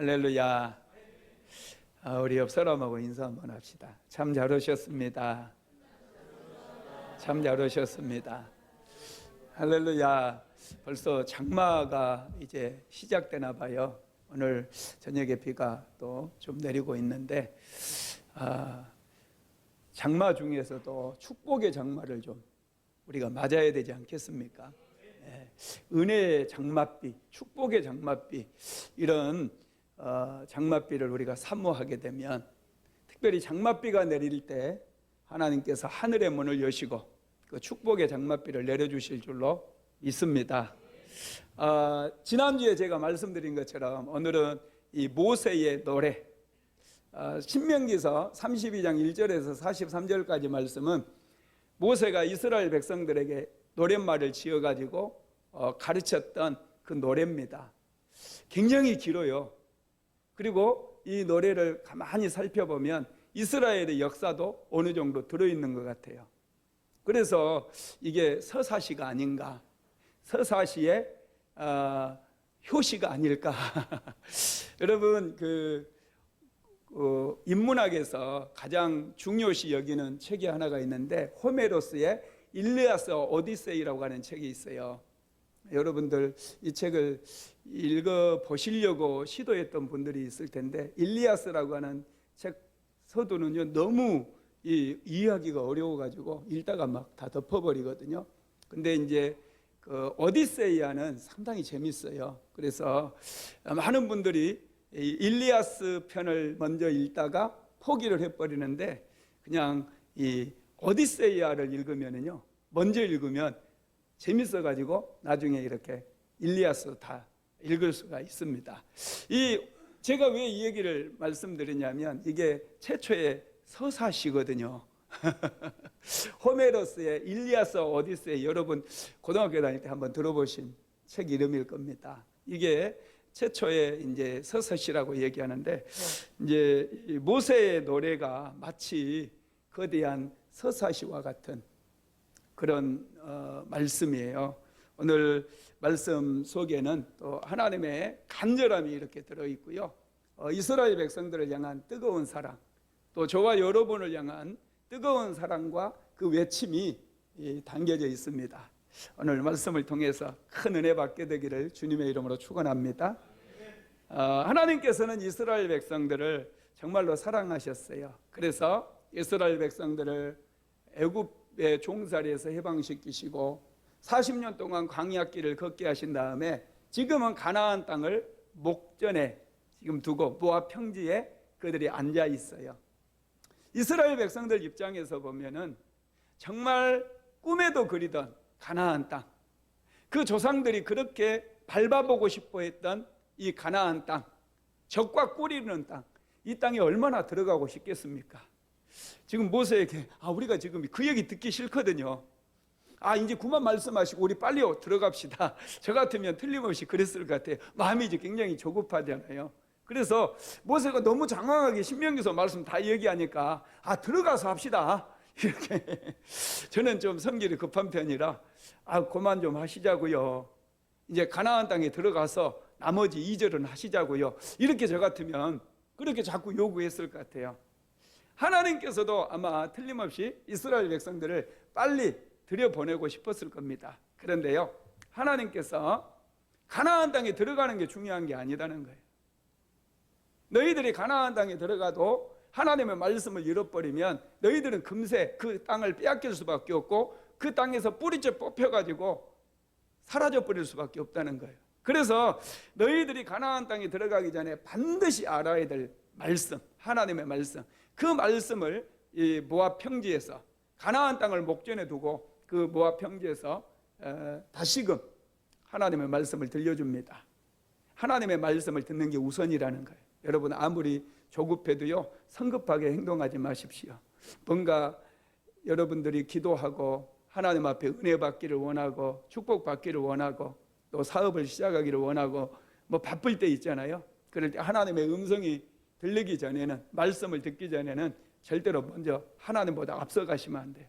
할렐루야. 우리 옆 사람하고 인사 한번 합시다. 참 잘 오셨습니다. 참 잘 오셨습니다. 할렐루야. 벌써 장마가 이제 시작되나 봐요. 오늘 저녁에 비가 또 좀 내리고 있는데 장마 중에서도 축복의 장마를 좀 우리가 맞아야 되지 않겠습니까? 네. 은혜의 장맛비, 축복의 장맛비, 이런 장맛비를 우리가 사모하게 되면, 특별히 장맛비가 내릴 때 하나님께서 하늘의 문을 여시고 그 축복의 장맛비를 내려주실 줄로 믿습니다. 지난주에 제가 말씀드린 것처럼 오늘은 이 모세의 노래, 신명기서 32장 1절에서 43절까지 말씀은 모세가 이스라엘 백성들에게 노랫말을 지어가지고 가르쳤던 그 노래입니다. 굉장히 길어요. 그리고 이 노래를 가만히 살펴보면 이스라엘의 역사도 어느 정도 들어있는 것 같아요. 그래서 이게 서사시가 아닌가, 서사시의 효시가 아닐까. 여러분, 인문학에서 가장 중요시 여기는 책이 하나가 있는데 호메로스의 일리아스 오디세이라고 하는 책이 있어요. 여러분들 이 책을 읽어보시려고 시도했던 분들이 있을 텐데, 일리아스라고 하는 책 서두는요 너무 이해하기가 어려워가지고 읽다가 막 다 덮어버리거든요. 근데 이제 그 오디세이아는 상당히 재밌어요. 그래서 많은 분들이 일리아스 편을 먼저 읽다가 포기를 해버리는데, 그냥 이 오디세이아를 읽으면은요, 먼저 읽으면 재밌어가지고 나중에 이렇게 일리아스 다 읽을 수가 있습니다. 제가 왜 이 얘기를 말씀드리냐면, 이게 최초의 서사시거든요. 호메로스의 일리아스 오디세이, 여러분 고등학교 다닐 때 한번 들어보신 책 이름일 겁니다. 이게 최초의 이제 서사시라고 얘기하는데, 이제 모세의 노래가 마치 거대한 서사시와 같은 그런 말씀이에요. 오늘 말씀 속에는 또 하나님의 간절함이 이렇게 들어있고요, 이스라엘 백성들을 향한 뜨거운 사랑, 또 저와 여러분을 향한 뜨거운 사랑과 그 외침이 담겨져 있습니다. 오늘 말씀을 통해서 큰 은혜 받게 되기를 주님의 이름으로 축원합니다. 하나님께서는 이스라엘 백성들을 정말로 사랑하셨어요. 그래서 이스라엘 백성들을 애굽의 종살이에서 해방시키시고 40년 동안 광야길을 걷게 하신 다음에 지금은 가나안 땅을 목전에 지금 두고 모압 평지에 그들이 앉아 있어요. 이스라엘 백성들 입장에서 보면은 정말 꿈에도 그리던 가나안 땅, 그 조상들이 그렇게 밟아보고 싶어 했던 이 가나안 땅, 적과 꿀이르는 땅, 이 땅에 얼마나 들어가고 싶겠습니까? 지금 모세에게 우리가 지금 그 얘기 듣기 싫거든요. 이제 그만 말씀하시고 우리 빨리 들어갑시다. 저 같으면 틀림없이 그랬을 것 같아요. 마음이 이제 굉장히 조급하잖아요. 그래서 모세가 너무 장황하게 신명기서 말씀 다 얘기하니까 들어가서 합시다, 이렇게. 저는 좀 성질이 급한 편이라 그만 좀 하시자고요. 이제 가나안 땅에 들어가서 나머지 2절은 하시자고요. 이렇게 저 같으면 그렇게 자꾸 요구했을 것 같아요. 하나님께서도 아마 틀림없이 이스라엘 백성들을 빨리 들여보내고 싶었을 겁니다. 그런데요, 하나님께서 가나안 땅에 들어가는 게 중요한 게 아니다는 거예요. 너희들이 가나안 땅에 들어가도 하나님의 말씀을 잃어버리면 너희들은 금세 그 땅을 빼앗길 수밖에 없고 그 땅에서 뿌리째 뽑혀가지고 사라져버릴 수밖에 없다는 거예요. 그래서 너희들이 가나안 땅에 들어가기 전에 반드시 알아야 될 말씀, 하나님의 말씀, 그 말씀을 이 모압 평지에서, 가나안 땅을 목전에 두고 그 모압 평지에서 다시금 하나님의 말씀을 들려줍니다. 하나님의 말씀을 듣는 게 우선이라는 거예요. 여러분, 아무리 조급해도요, 성급하게 행동하지 마십시오. 뭔가 여러분들이 기도하고 하나님 앞에 은혜 받기를 원하고 축복 받기를 원하고 또 사업을 시작하기를 원하고 바쁠 때 있잖아요. 그럴 때 하나님의 음성이 들리기 전에는, 말씀을 듣기 전에는 절대로 먼저 하나님보다 앞서가시면 안 돼요.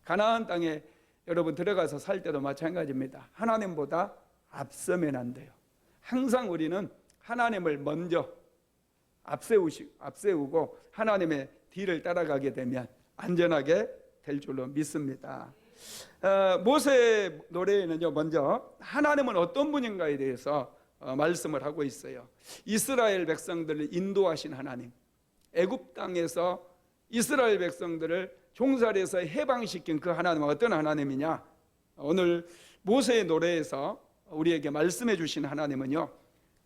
가나안 땅에 여러분 들어가서 살 때도 마찬가지입니다. 하나님보다 앞서면 안 돼요. 항상 우리는 하나님을 먼저 앞세우고 하나님의 뒤를 따라가게 되면 안전하게 될 줄로 믿습니다. 모세 노래에는요, 먼저 하나님은 어떤 분인가에 대해서 말씀을 하고 있어요. 이스라엘 백성들을 인도하신 하나님, 애굽 땅에서 이스라엘 백성들을 종살이에서 해방시킨 그 하나님은 어떤 하나님이냐? 오늘 모세의 노래에서 우리에게 말씀해 주신 하나님은요,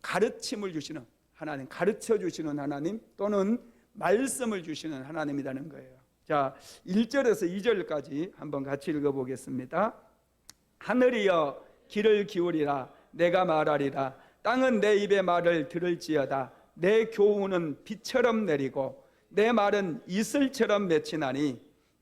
가르침을 주시는 하나님, 가르쳐 주시는 하나님 또는 말씀을 주시는 하나님이라는 거예요. 자, 1절에서 2절까지 한번 같이 읽어보겠습니다. 하늘이여 길을 기울이라, 내가 말하리라. 땅은 내 입의 말을 들을지어다. 내 교훈은 비처럼 내리고 내 말은 이슬처럼 맺히나니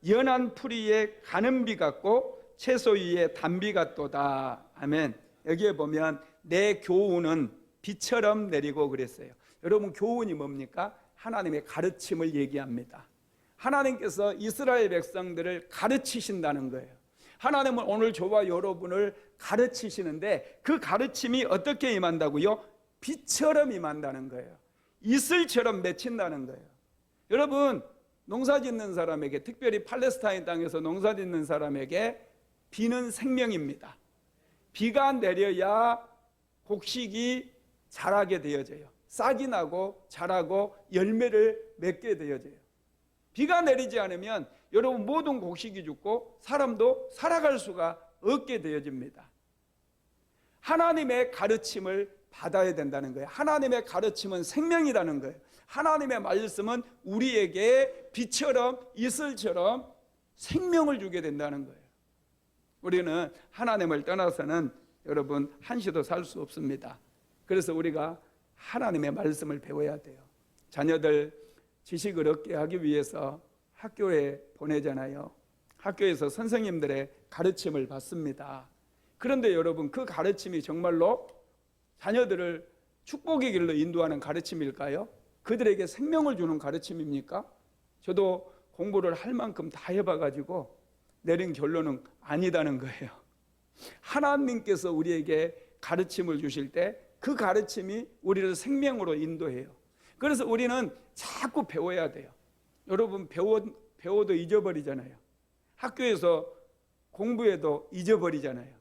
연한 풀 위에 가는 비 같고 채소 위에 단비 같도다. 아멘. 여기에 보면 내 교훈은 비처럼 내리고 그랬어요. 여러분, 교훈이 뭡니까? 하나님의 가르침을 얘기합니다. 하나님께서 이스라엘 백성들을 가르치신다는 거예요. 하나님은 오늘 저와 여러분을 가르치시는데 그 가르침이 어떻게 임한다고요? 비처럼 임한다는 거예요. 이슬처럼 맺힌다는 거예요. 여러분, 농사 짓는 사람에게, 특별히 팔레스타인 땅에서 농사 짓는 사람에게 비는 생명입니다. 비가 내려야 곡식이 자라게 되어져요. 싹이 나고 자라고 열매를 맺게 되어져요. 비가 내리지 않으면 여러분 모든 곡식이 죽고 사람도 살아갈 수가 없게 되어집니다. 하나님의 가르침을 받아야 된다는 거예요. 하나님의 가르침은 생명이라는 거예요. 하나님의 말씀은 우리에게 비처럼 이슬처럼 생명을 주게 된다는 거예요. 우리는 하나님을 떠나서는 여러분 한시도 살 수 없습니다. 그래서 우리가 하나님의 말씀을 배워야 돼요. 자녀들 지식을 얻게 하기 위해서 학교에 보내잖아요. 학교에서 선생님들의 가르침을 받습니다. 그런데 여러분, 그 가르침이 정말로 자녀들을 축복의 길로 인도하는 가르침일까요? 그들에게 생명을 주는 가르침입니까? 저도 공부를 할 만큼 다 해봐가지고 내린 결론은 아니다는 거예요. 하나님께서 우리에게 가르침을 주실 때 그 가르침이 우리를 생명으로 인도해요. 그래서 우리는 자꾸 배워야 돼요. 여러분, 배워도 잊어버리잖아요. 학교에서 공부해도 잊어버리잖아요.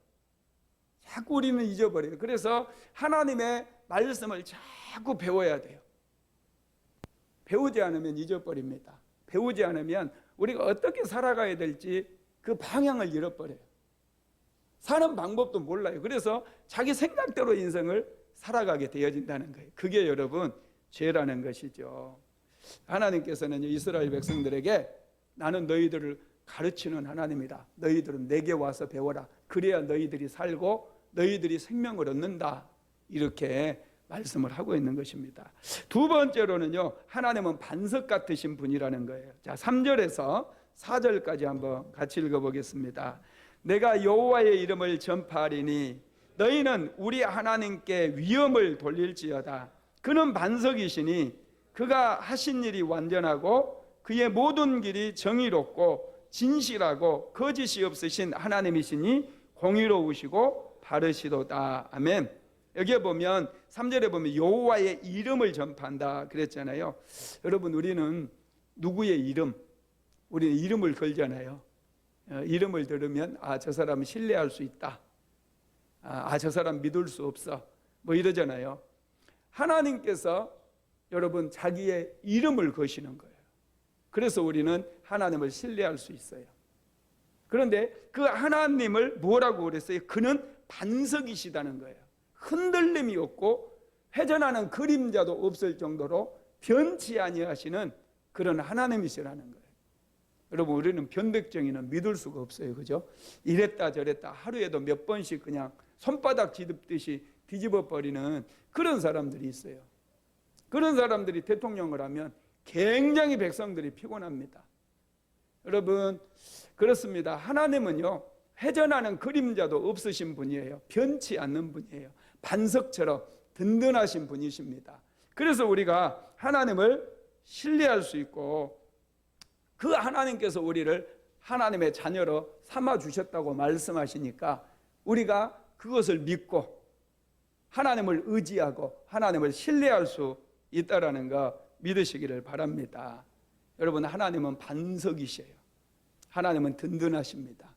자꾸 우리는 잊어버려요. 그래서 하나님의 말씀을 자꾸 배워야 돼요. 배우지 않으면 잊어버립니다. 배우지 않으면 우리가 어떻게 살아가야 될지 그 방향을 잃어버려요. 사는 방법도 몰라요. 그래서 자기 생각대로 인생을 살아가게 되어진다는 거예요. 그게 여러분 죄라는 것이죠. 하나님께서는 이스라엘 백성들에게 나는 너희들을 가르치는 하나님이다. 너희들은 내게 와서 배워라. 그래야 너희들이 살고 너희들이 생명을 얻는다. 이렇게 말씀을 하고 있는 것입니다. 두 번째로는요, 하나님은 반석 같으신 분이라는 거예요. 자, 3절에서 4절까지 한번 같이 읽어보겠습니다. 내가 여호와의 이름을 전파하리니 너희는 우리 하나님께 위엄을 돌릴지어다. 그는 반석이시니 그가 하신 일이 완전하고 그의 모든 길이 정의롭고 진실하고 거짓이 없으신 하나님이시니 공의로우시고 바르시도다. 아멘. 여기에 보면 3절에 보면 여호와의 이름을 전파한다 그랬잖아요. 여러분, 우리는 누구의 이름? 우리는 이름을 걸잖아요. 이름을 들으면 저 사람은 신뢰할 수 있다. 저 사람 믿을 수 없어. 뭐 이러잖아요. 하나님께서 여러분 자기의 이름을 거시는 거예요. 그래서 우리는 하나님을 신뢰할 수 있어요. 그런데 그 하나님을 뭐라고 그랬어요? 그는 반석이시다는 거예요. 흔들림이 없고 회전하는 그림자도 없을 정도로 변치 아니하시는 그런 하나님이시라는 거예요. 여러분, 우리는 변덕쟁이는 믿을 수가 없어요. 그죠? 이랬다 저랬다 하루에도 몇 번씩 그냥 손바닥 뒤집듯이 뒤집어 버리는 그런 사람들이 있어요. 그런 사람들이 대통령을 하면 굉장히 백성들이 피곤합니다. 여러분, 그렇습니다. 하나님은요, 회전하는 그림자도 없으신 분이에요. 변치 않는 분이에요. 반석처럼 든든하신 분이십니다. 그래서 우리가 하나님을 신뢰할 수 있고 그 하나님께서 우리를 하나님의 자녀로 삼아주셨다고 말씀하시니까 우리가 그것을 믿고 하나님을 의지하고 하나님을 신뢰할 수 있다라는 거 믿으시기를 바랍니다. 여러분, 하나님은 반석이셔요. 하나님은 든든하십니다.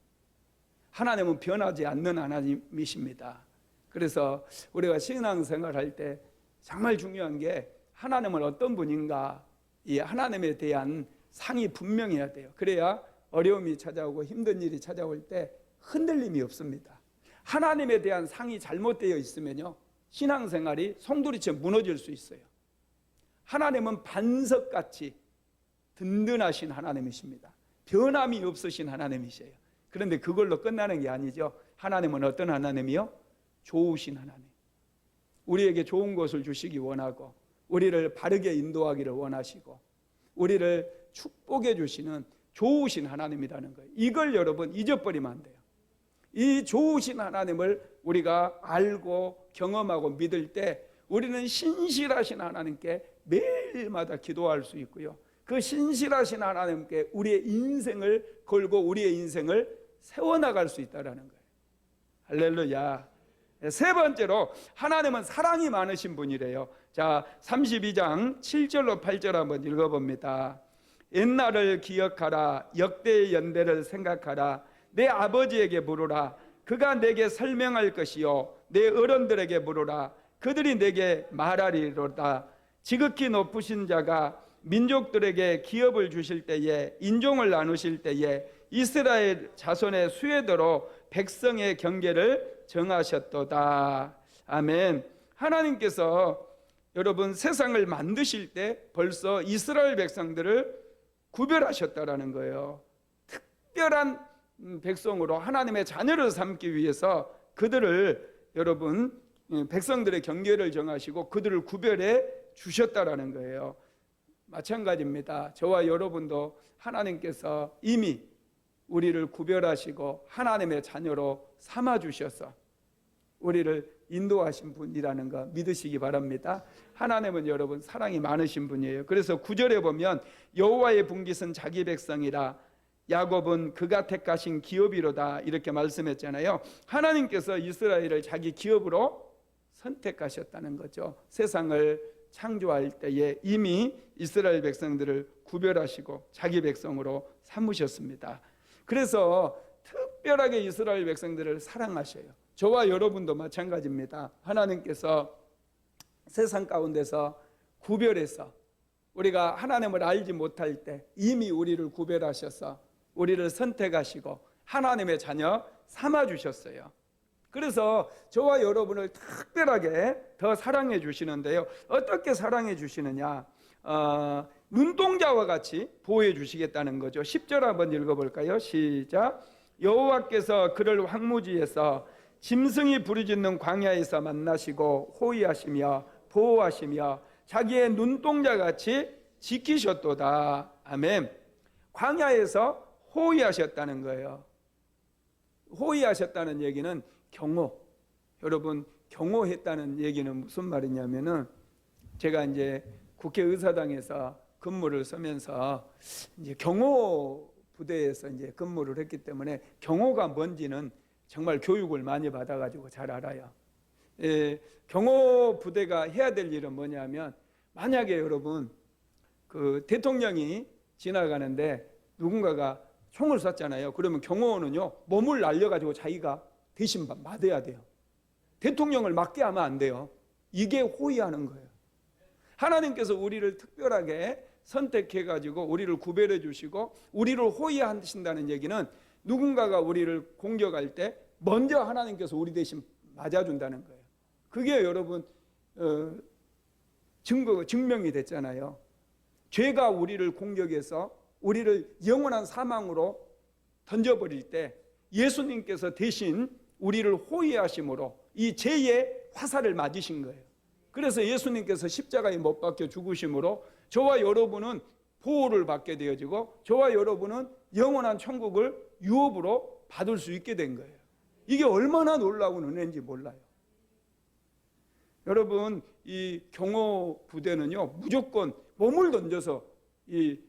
하나님은 변하지 않는 하나님이십니다. 그래서 우리가 신앙생활할 때 정말 중요한 게 하나님은 어떤 분인가, 이 하나님에 대한 상이 분명해야 돼요. 그래야 어려움이 찾아오고 힘든 일이 찾아올 때 흔들림이 없습니다. 하나님에 대한 상이 잘못되어 있으면요, 신앙생활이 송두리째 무너질 수 있어요. 하나님은 반석같이 든든하신 하나님이십니다. 변함이 없으신 하나님이세요. 그런데 그걸로 끝나는 게 아니죠. 하나님은 어떤 하나님이요? 좋으신 하나님. 우리에게 좋은 것을 주시기 원하고, 우리를 바르게 인도하기를 원하시고, 우리를 축복해 주시는 좋으신 하나님이라는 거예요. 이걸 여러분 잊어버리면 안 돼요. 이 좋으신 하나님을 우리가 알고 경험하고 믿을 때 우리는 신실하신 하나님께 매일마다 기도할 수 있고요, 그 신실하신 하나님께 우리의 인생을 걸고 우리의 인생을 세워나갈 수 있다는 거예요. 할렐루야. 세 번째로, 하나님은 사랑이 많으신 분이래요. 자, 32장 7절로 8절 한번 읽어봅니다. 옛날을 기억하라. 역대의 연대를 생각하라. 내 아버지에게 물으라. 그가 내게 설명할 것이요, 내 어른들에게 물으라. 그들이 내게 말하리로다. 지극히 높으신 자가 민족들에게 기업을 주실 때에, 인종을 나누실 때에 이스라엘 자손의 수혜대로 백성의 경계를 정하셨도다. 아멘. 하나님께서 여러분 세상을 만드실 때 벌써 이스라엘 백성들을 구별하셨다라는 거예요. 특별한 백성으로 하나님의 자녀를 삼기 위해서 그들을, 여러분, 백성들의 경계를 정하시고 그들을 구별해 주셨다라는 거예요. 마찬가지입니다. 저와 여러분도 하나님께서 이미 우리를 구별하시고 하나님의 자녀로 삼아 주셔서 우리를 인도하신 분이라는 거 믿으시기 바랍니다. 하나님은 여러분 사랑이 많으신 분이에요. 그래서 9절에 보면 여호와의 분깃은 자기 백성이라, 야곱은 그가 택하신 기업이로다, 이렇게 말씀했잖아요. 하나님께서 이스라엘을 자기 기업으로 선택하셨다는 거죠. 세상을 창조할 때에 이미 이스라엘 백성들을 구별하시고 자기 백성으로 삼으셨습니다. 그래서 특별하게 이스라엘 백성들을 사랑하셔요. 저와 여러분도 마찬가지입니다. 하나님께서 세상 가운데서 구별해서 우리가 하나님을 알지 못할 때 이미 우리를 구별하셔서 우리를 선택하시고 하나님의 자녀 삼아주셨어요. 그래서 저와 여러분을 특별하게 더 사랑해 주시는데요, 어떻게 사랑해 주시느냐, 눈동자와 같이 보호해 주시겠다는 거죠. 10절 한번 읽어볼까요? 시작. 여호와께서 그를 황무지에서 짐승이 부르짖는 광야에서 만나시고 호위하시며 보호하시며 자기의 눈동자 같이 지키셨도다. 아멘. 광야에서 호위하셨다는 거예요. 호위하셨다는 얘기는 경호. 여러분, 경호했다는 얘기는 무슨 말이냐면은, 제가 이제 국회의사당에서 근무를 서면서 이제 경호 부대에서 이제 근무를 했기 때문에 경호가 뭔지는 정말 교육을 많이 받아가지고 잘 알아요. 경호 부대가 해야 될 일은 뭐냐면, 만약에 여러분 그 대통령이 지나가는데 누군가가 총을 쐈잖아요. 그러면 경호원은요, 몸을 날려가지고 자기가 대신 맞아야 돼요. 대통령을 맞게 하면 안 돼요. 이게 호위하는 거예요. 하나님께서 우리를 특별하게 선택해가지고 우리를 구별해 주시고 우리를 호위하신다는 얘기는, 누군가가 우리를 공격할 때 먼저 하나님께서 우리 대신 맞아준다는 거예요. 그게 여러분 증명이 됐잖아요. 죄가 우리를 공격해서 우리를 영원한 사망으로 던져버릴 때 예수님께서 대신 우리를 호위하심으로 이 죄의 화살을 맞으신 거예요. 그래서 예수님께서 십자가에 못 박혀 죽으심으로 저와 여러분은 보호를 받게 되어지고 저와 여러분은 영원한 천국을 유업으로 받을 수 있게 된 거예요. 이게 얼마나 놀라운 은혜인지 몰라요. 여러분, 이 경호 부대는요, 무조건 몸을 던져서 이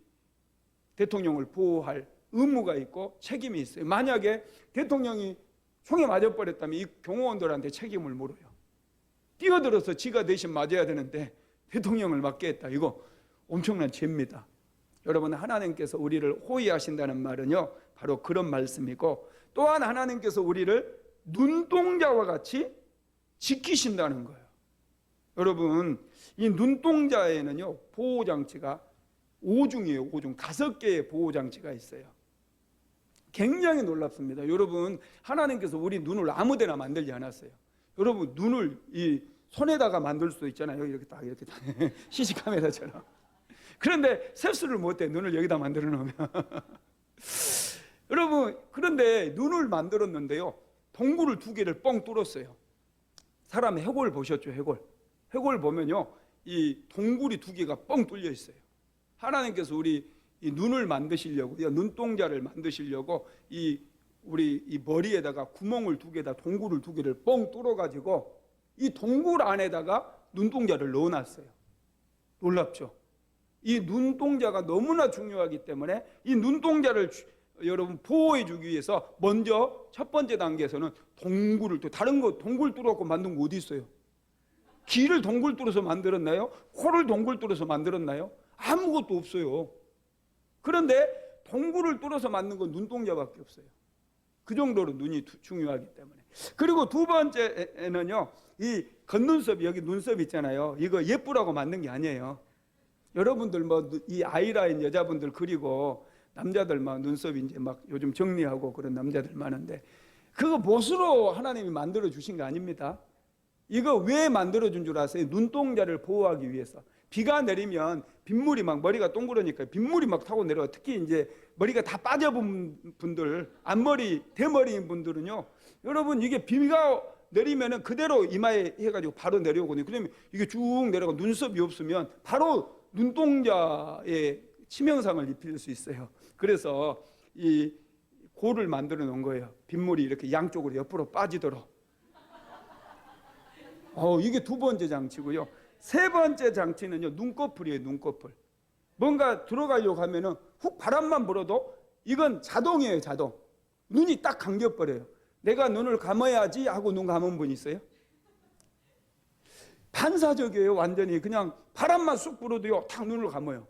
대통령을 보호할 의무가 있고 책임이 있어요. 만약에 대통령이 총에 맞아버렸다면 이 경호원들한테 책임을 물어요. 뛰어들어서 지가 대신 맞아야 되는데 대통령을 맞게 했다. 이거 엄청난 죄입니다. 여러분, 하나님께서 우리를 호위하신다는 말은요, 바로 그런 말씀이고, 또한 하나님께서 우리를 눈동자와 같이 지키신다는 거예요. 여러분, 이 눈동자에는요, 보호장치가 5중이에요. 5중. 5개의 보호장치가 있어요. 굉장히 놀랍습니다. 여러분, 하나님께서 우리 눈을 아무데나 만들지 않았어요. 여러분, 눈을 이 손에다가 만들 수도 있잖아요. 이렇게 딱 CC카메라처럼. 그런데 세수를 못해. 눈을 여기다 만들어 놓으면. 여러분, 그런데 눈을 만들었는데요, 동굴을 2개를 뻥 뚫었어요. 사람 해골 보셨죠? 해골 보면요, 이 동굴이 2개가 뻥 뚫려 있어요. 하나님께서 우리 이 눈을 만드시려고, 눈동자를 만드시려고 우리 이 머리에다가 구멍을 2개다, 동굴을 2개를 뻥 뚫어가지고 이 동굴 안에다가 눈동자를 넣어놨어요. 놀랍죠? 이 눈동자가 너무나 중요하기 때문에 이 눈동자를 여러분 보호해주기 위해서 먼저 첫 번째 단계에서는 동굴을, 또 다른 거 동굴 뚫어갖고 만든 거 어디 있어요? 귀를 동굴 뚫어서 만들었나요? 코를 동굴 뚫어서 만들었나요? 아무것도 없어요. 그런데 동굴을 뚫어서 만든 건 눈동자밖에 없어요. 그 정도로 눈이 중요하기 때문에. 그리고 2번째는요, 이 겉눈썹이, 여기 눈썹 있잖아요. 이거 예쁘라고 만든 게 아니에요. 여러분들 뭐 이 아이라인 여자분들 그리고 남자들 막 눈썹 이제 막 요즘 정리하고 그런 남자들 많은데, 그거 보수로 하나님이 만들어 주신 거 아닙니다. 이거 왜 만들어 준 줄 아세요? 눈동자를 보호하기 위해서. 비가 내리면 빗물이 막, 머리가 동그라니까 빗물이 막 타고 내려와. 특히 이제 머리가 다 빠져본 분들, 앞머리, 대머리인 분들은요, 여러분 이게 비가 내리면은 그대로 이마에 해가지고 바로 내려오거든요. 그러면 이게 쭉 내려가 눈썹이 없으면 바로 눈동자에 치명상을 입힐 수 있어요. 그래서 이 고를 만들어 놓은 거예요. 빗물이 이렇게 양쪽으로 옆으로 빠지도록. 이게 2번째 장치고요. 3번째 장치는요, 눈꺼풀이에요. 눈꺼풀. 뭔가 들어가려고 하면은 훅 바람만 불어도 이건 자동이에요. 자동. 눈이 딱 감겨버려요. 내가 눈을 감아야지 하고 눈 감은 분 있어요? 반사적이에요. 완전히 그냥 바람만 쑥 불어도요, 탁 눈을 감아요.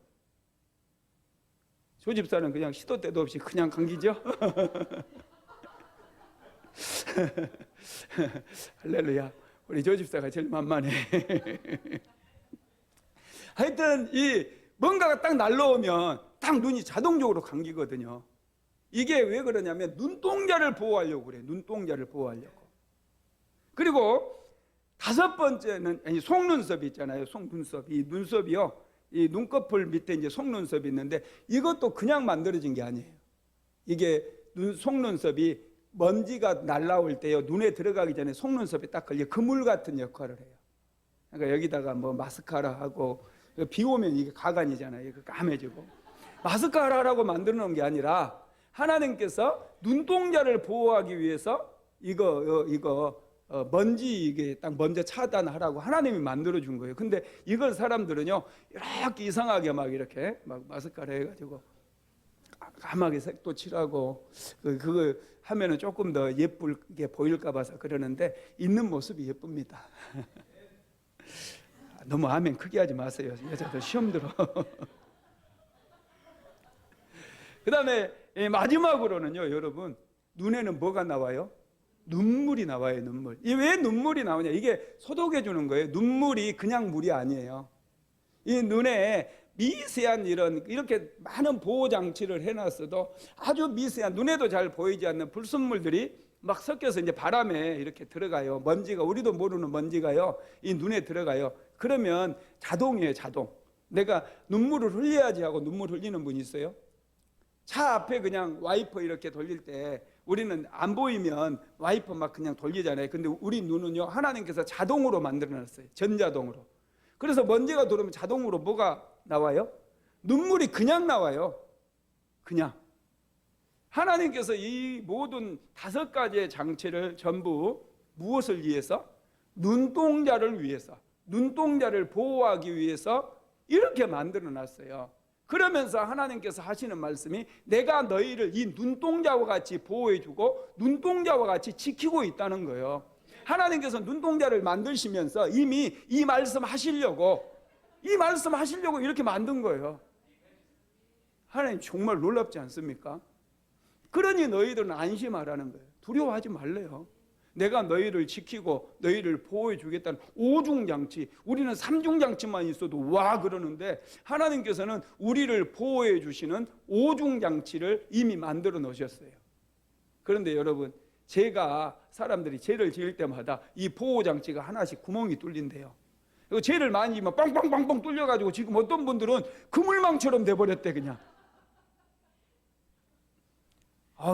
조 집사는 그냥 시도 때도 없이 그냥 감기죠? 할렐루야. 우리 조 집사가 제일 만만해. 하여튼 이 뭔가가 딱 날라오면 딱 눈이 자동적으로 감기거든요. 이게 왜 그러냐면 눈동자를 보호하려고 그래요. 눈동자를 보호하려고. 그리고 5번째는 속눈썹이 있잖아요. 속눈썹. 이 눈썹이요, 이 눈꺼풀 밑에 이제 속눈썹이 있는데, 이것도 그냥 만들어진 게 아니에요. 이게 속눈썹이 먼지가 날라올 때요, 눈에 들어가기 전에 속눈썹이 딱 걸려 그물 같은 역할을 해요. 그러니까 여기다가 뭐 마스카라 하고, 비 오면 이게 가관이잖아요. 까매지고. 마스카라라고 만들어 놓은 게 아니라 하나님께서 눈동자를 보호하기 위해서 이거 먼지, 이게 딱 먼저 차단하라고 하나님이 만들어 준 거예요. 근데 이걸 사람들은요, 이렇게 이상하게 막 이렇게 막 마스카라 해가지고 까맣게 색도 칠하고 그거 하면은 조금 더 예쁘게 보일까 봐서 그러는데, 있는 모습이 예쁩니다. 너무 아멘 크게 하지 마세요. 여자들 시험 들어. 그 다음에 마지막으로는요, 여러분, 눈에는 뭐가 나와요? 눈물이 나와요. 눈물. 왜 눈물이 나오냐? 이게 소독해 주는 거예요. 눈물이 그냥 물이 아니에요. 이 눈에 미세한 이렇게 많은 보호 장치를 해놨어도 아주 미세한, 눈에도 잘 보이지 않는 불순물들이 막 섞여서 이제 바람에 이렇게 들어가요. 먼지가, 우리도 모르는 먼지가요, 이 눈에 들어가요. 그러면 자동이에요. 자동. 내가 눈물을 흘려야지 하고 눈물 흘리는 분 있어요? 차 앞에 그냥 와이퍼 이렇게 돌릴 때 우리는 안 보이면 와이퍼 막 그냥 돌리잖아요. 근데 우리 눈은요, 하나님께서 자동으로 만들어놨어요. 전자동으로. 그래서 먼지가 들어오면 자동으로 뭐가 나와요? 눈물이 그냥 나와요. 그냥. 하나님께서 이 모든 5가지의 장치를 전부 무엇을 위해서? 눈동자를 위해서, 눈동자를 보호하기 위해서 이렇게 만들어놨어요. 그러면서 하나님께서 하시는 말씀이, 내가 너희를 이 눈동자와 같이 보호해주고 눈동자와 같이 지키고 있다는 거예요. 하나님께서 눈동자를 만드시면서 이미 이 말씀 하시려고 이 말씀 하시려고 이렇게 만든 거예요. 하나님 정말 놀랍지 않습니까? 그러니 너희들은 안심하라는 거예요. 두려워하지 말래요. 내가 너희를 지키고 너희를 보호해 주겠다는 오중장치, 우리는 삼중장치만 있어도 와 그러는데 하나님께서는 우리를 보호해 주시는 오중장치를 이미 만들어 놓으셨어요. 그런데 여러분, 제가 사람들이 죄를 지을 때마다 이 보호장치가 하나씩 구멍이 뚫린대요. 죄를 많이 지면 빵빵빵빵 뚫려가지고 지금 어떤 분들은 그물망처럼 돼버렸대 그냥.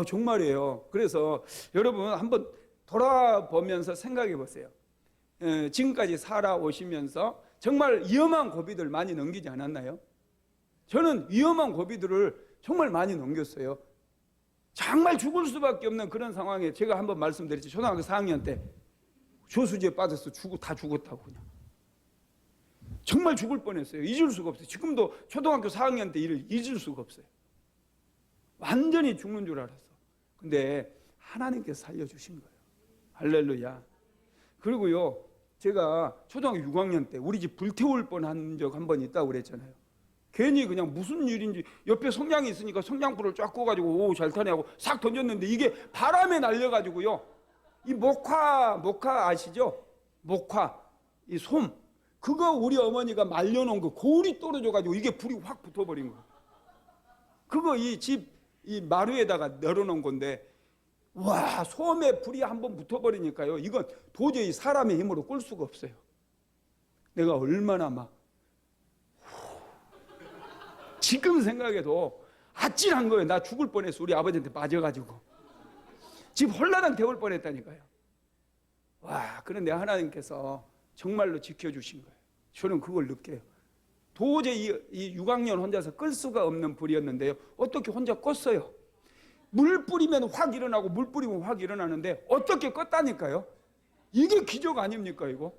정말이에요. 그래서 여러분 한번 돌아보면서 생각해 보세요. 지금까지 살아오시면서 정말 위험한 고비들 많이 넘기지 않았나요? 저는 위험한 고비들을 정말 많이 넘겼어요. 정말 죽을 수밖에 없는 그런 상황에 제가 한번 말씀드렸죠. 초등학교 4학년 때 저수지에 빠져서 다 죽었다고 그냥. 정말 죽을 뻔했어요. 잊을 수가 없어요. 지금도 초등학교 4학년 때 일을 잊을 수가 없어요. 완전히 죽는 줄 알았어. 근데 하나님께서 살려주신 거예요. 할렐루야. 그리고요, 제가 초등학교 6학년 때 우리 집 불태울 뻔한 적 한 번 있다고 그랬잖아요. 괜히 그냥 무슨 일인지 옆에 성냥이 있으니까 성냥불을 쫙 꺼가지고 오 잘 타네 하고 싹 던졌는데 이게 바람에 날려가지고요, 이 목화 아시죠? 목화, 이 솜, 그거 우리 어머니가 말려놓은 거 골이 떨어져가지고 이게 불이 확 붙어버린 거예요. 그거 이 집 이 마루에다가 널어놓은 건데, 와, 솜에 불이 한번 붙어버리니까요, 이건 도저히 사람의 힘으로 끌 수가 없어요. 내가 얼마나 막 지금 생각해도 아찔한 거예요. 나 죽을 뻔했어. 우리 아버지한테 맞아가지고 집 홀라당 태울 뻔했다니까요. 와, 그런데 하나님께서 정말로 지켜주신 거예요. 저는 그걸 느껴요. 도저히 이 6학년 혼자서 끌 수가 없는 불이었는데요, 어떻게 혼자 껐어요. 물 뿌리면 확 일어나고 물 뿌리면 확 일어나는데 어떻게 껐다니까요. 이게 기적 아닙니까 이거?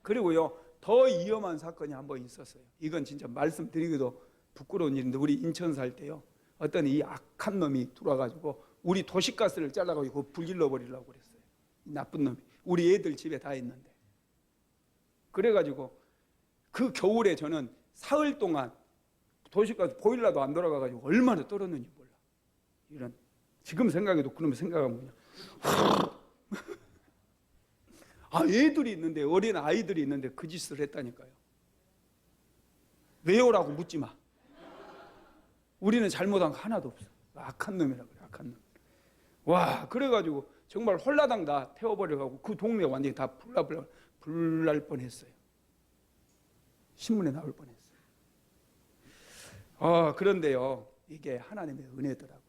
그리고요, 더 위험한 사건이 한 번 있었어요. 이건 진짜 말씀드리기도 부끄러운 일인데, 우리 인천 살 때요, 어떤 이 악한 놈이 들어와가지고 우리 도시가스를 잘라가지고 불질러 버리려고 그랬어요. 이 나쁜 놈이 우리 애들 집에 다 있는데. 그래가지고 그 겨울에 저는 사흘 동안 도시가스 보일러도 안 돌아가가지고 얼마나 떨었는지 몰라. 이런, 지금 생각해도 그놈의 생각하면 그냥 애들이 있는데, 어린 아이들이 있는데 그 짓을 했다니까요. 왜요라고 묻지 마. 우리는 잘못한 거 하나도 없어. 악한 놈이라 그래, 악한 놈. 와, 그래가지고 정말 홀라당 다 태워버려가지고 그 동네 완전히 다 불날 뻔했어요. 신문에 나올 뻔했어요. 그런데요, 이게 하나님의 은혜더라고요.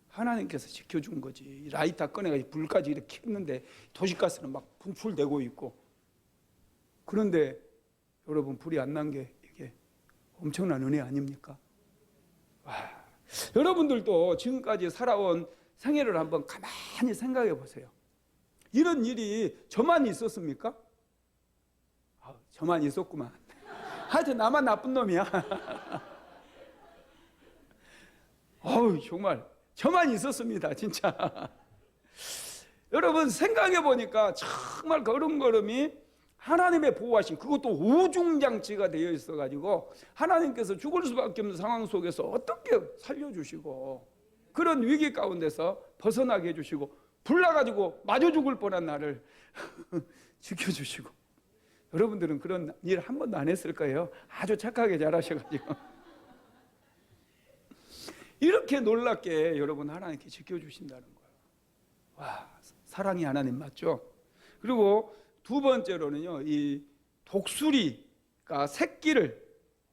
하나님께서 지켜준 거지. 라이터 꺼내가지고 불까지 이렇게 켰는데 도시가스는 막 분출되고 있고. 그런데 여러분, 불이 안 난 게 이게 엄청난 은혜 아닙니까? 와, 여러분들도 지금까지 살아온 생애를 한번 가만히 생각해 보세요. 이런 일이 저만 있었습니까? 저만 있었구만. 하여튼 나만 나쁜 놈이야. 정말 저만 있었습니다, 진짜. 여러분, 생각해 보니까 정말 걸음걸음이 하나님의 보호하신, 그것도 오중장치가 되어 있어 가지고 하나님께서 죽을 수밖에 없는 상황 속에서 어떻게 살려주시고, 그런 위기 가운데서 벗어나게 해주시고, 불나가지고 마저 죽을 뻔한 나를 지켜주시고. 여러분들은 그런 일 한 번도 안 했을 거예요. 아주 착하게 잘하셔가지고. 이렇게 놀랍게 여러분 하나님께 지켜주신다는 거예요. 와, 사랑이 하나님 맞죠? 그리고 두 번째로는요, 이 독수리가 새끼를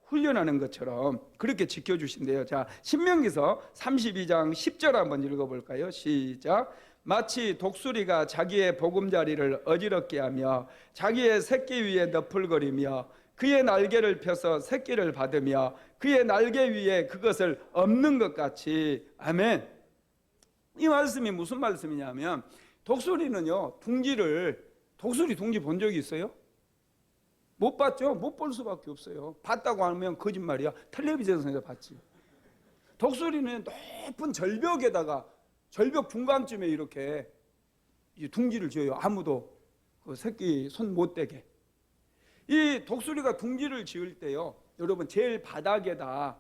훈련하는 것처럼 그렇게 지켜주신대요. 자, 신명기서 32장 10절 한번 읽어볼까요? 시작. 마치 독수리가 자기의 보금자리를 어지럽게 하며 자기의 새끼 위에 너풀거리며 그의 날개를 펴서 새끼를 받으며 그의 날개 위에 그것을 엎는 것 같이. 아멘. 이 말씀이 무슨 말씀이냐면, 독수리는요, 독수리 둥지 본 적이 있어요? 못 봤죠? 못 볼 수밖에 없어요. 봤다고 하면 거짓말이야. 텔레비전에서 봤지. 독수리는 높은 절벽에다가, 절벽 중간쯤에 이렇게 둥지를 지어요. 아무도 그 새끼 손 못 대게. 이 독수리가 둥지를 지을 때요, 여러분 제일 바닥에다